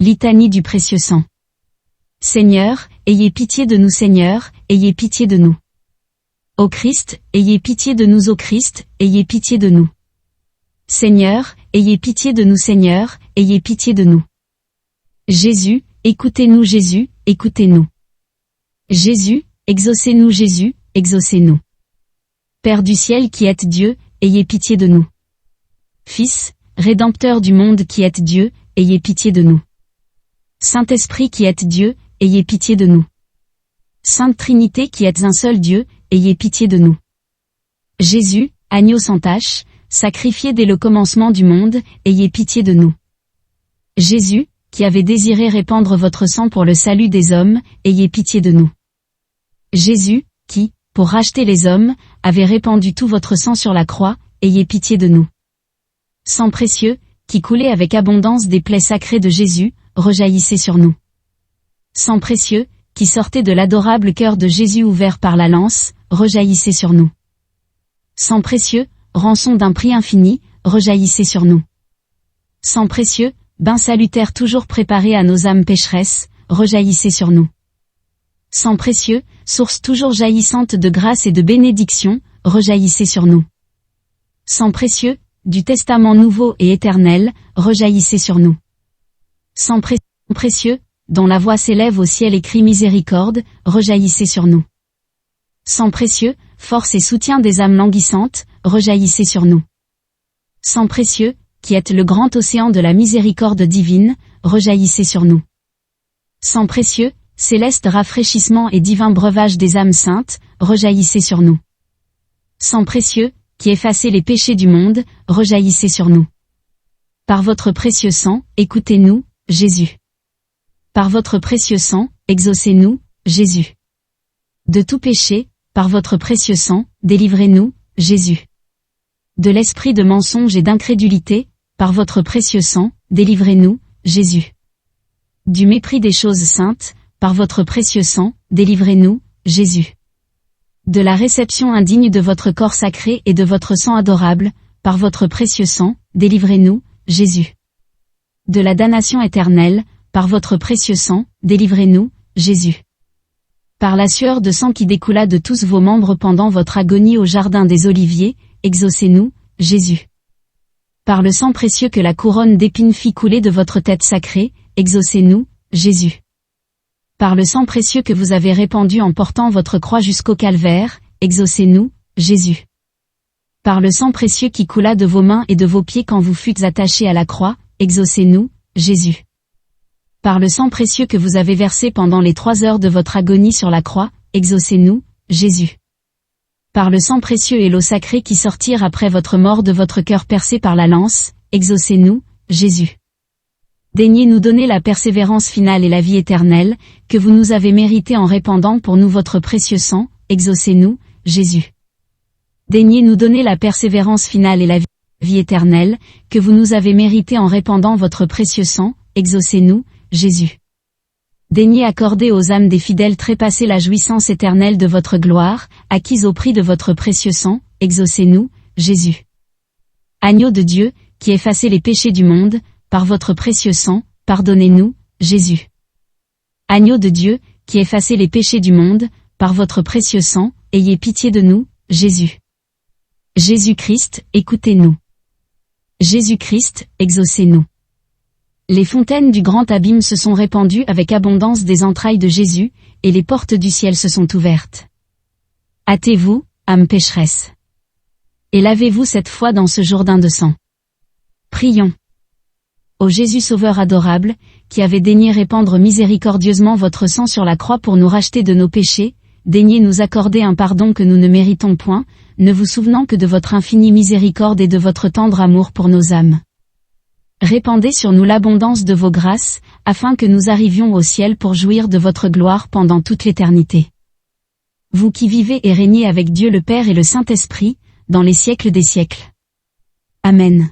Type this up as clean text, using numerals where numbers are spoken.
Litanie du précieux sang. Seigneur, ayez pitié de nous. Seigneur, ayez pitié de nous. Ô Christ, ayez pitié de nous. Ô Christ, ayez pitié de nous. Seigneur, ayez pitié de nous. Seigneur, ayez pitié de nous. Jésus, écoutez-nous. Jésus, écoutez-nous. Jésus, exaucez-nous. Jésus, exaucez-nous. Père du ciel qui êtes Dieu, ayez pitié de nous. Fils, Rédempteur du monde qui êtes Dieu, ayez pitié de nous. Saint-Esprit qui êtes Dieu, ayez pitié de nous. Sainte Trinité qui êtes un seul Dieu, ayez pitié de nous. Jésus, agneau sans tache, sacrifié dès le commencement du monde, ayez pitié de nous. Jésus, qui avez désiré répandre votre sang pour le salut des hommes, ayez pitié de nous. Jésus, qui, pour racheter les hommes, avez répandu tout votre sang sur la croix, ayez pitié de nous. Sang précieux, qui coulait avec abondance des plaies sacrées de Jésus, rejaillissez sur nous. Sang précieux, qui sortait de l'adorable cœur de Jésus ouvert par la lance, rejaillissez sur nous. Sang précieux, rançon d'un prix infini, rejaillissez sur nous. Sang précieux, bain salutaire toujours préparé à nos âmes pécheresses, rejaillissez sur nous. Sang précieux, source toujours jaillissante de grâce et de bénédiction, rejaillissez sur nous. Sang précieux, du testament nouveau et éternel, rejaillissez sur nous. Sang précieux, dont la voix s'élève au ciel et crie miséricorde, rejaillissez sur nous. Sang précieux, force et soutien des âmes languissantes, rejaillissez sur nous. Sang précieux, qui êtes le grand océan de la miséricorde divine, rejaillissez sur nous. Sang précieux, céleste rafraîchissement et divin breuvage des âmes saintes, rejaillissez sur nous. Sang précieux, qui effacez les péchés du monde, rejaillissez sur nous. Par votre précieux sang, écoutez-nous, Jésus. Par votre précieux sang, exaucez-nous, Jésus. De tout péché, par votre précieux sang, délivrez-nous, Jésus. De l'esprit de mensonge et d'incrédulité, par votre précieux sang, délivrez-nous, Jésus. Du mépris des choses saintes, par votre précieux sang, délivrez-nous, Jésus. De la réception indigne de votre corps sacré et de votre sang adorable, par votre précieux sang, délivrez-nous, Jésus. De la damnation éternelle, par votre précieux sang, délivrez-nous, Jésus. Par la sueur de sang qui découla de tous vos membres pendant votre agonie au jardin des Oliviers, exaucez-nous, Jésus. Par le sang précieux que la couronne d'épines fit couler de votre tête sacrée, exaucez-nous, Jésus. Par le sang précieux que vous avez répandu en portant votre croix jusqu'au calvaire, exaucez-nous, Jésus. Par le sang précieux qui coula de vos mains et de vos pieds quand vous fûtes attachés à la croix, exaucez-nous, Jésus. Par le sang précieux que vous avez versé pendant les 3 heures de votre agonie sur la croix, exaucez-nous, Jésus. Par le sang précieux et l'eau sacrée qui sortirent après votre mort de votre cœur percé par la lance, exaucez-nous, Jésus. Daignez nous donner la persévérance finale et la vie éternelle, que vous nous avez méritée en répandant pour nous votre précieux sang, exaucez-nous, Jésus. Daignez nous donner la persévérance finale et la vie éternelle, que vous nous avez méritée en répandant votre précieux sang, exaucez-nous, Jésus. Daignez accorder aux âmes des fidèles trépassés la jouissance éternelle de votre gloire, acquise au prix de votre précieux sang, exaucez-nous, Jésus. Agneau de Dieu, qui effacez les péchés du monde, par votre précieux sang, pardonnez-nous, Jésus. Agneau de Dieu, qui effacez les péchés du monde, par votre précieux sang, ayez pitié de nous, Jésus. Jésus-Christ, écoutez-nous. Jésus-Christ, exaucez-nous. Les fontaines du grand abîme se sont répandues avec abondance des entrailles de Jésus, et les portes du ciel se sont ouvertes. Hâtez-vous, âme pécheresse. Et lavez-vous cette fois dans ce Jourdain de sang. Prions. Ô Jésus Sauveur adorable, qui avez daigné répandre miséricordieusement votre sang sur la croix pour nous racheter de nos péchés, daignez nous accorder un pardon que nous ne méritons point, ne vous souvenant que de votre infinie miséricorde et de votre tendre amour pour nos âmes. Répandez sur nous l'abondance de vos grâces, afin que nous arrivions au ciel pour jouir de votre gloire pendant toute l'éternité. Vous qui vivez et régnez avec Dieu le Père et le Saint-Esprit, dans les siècles des siècles. Amen.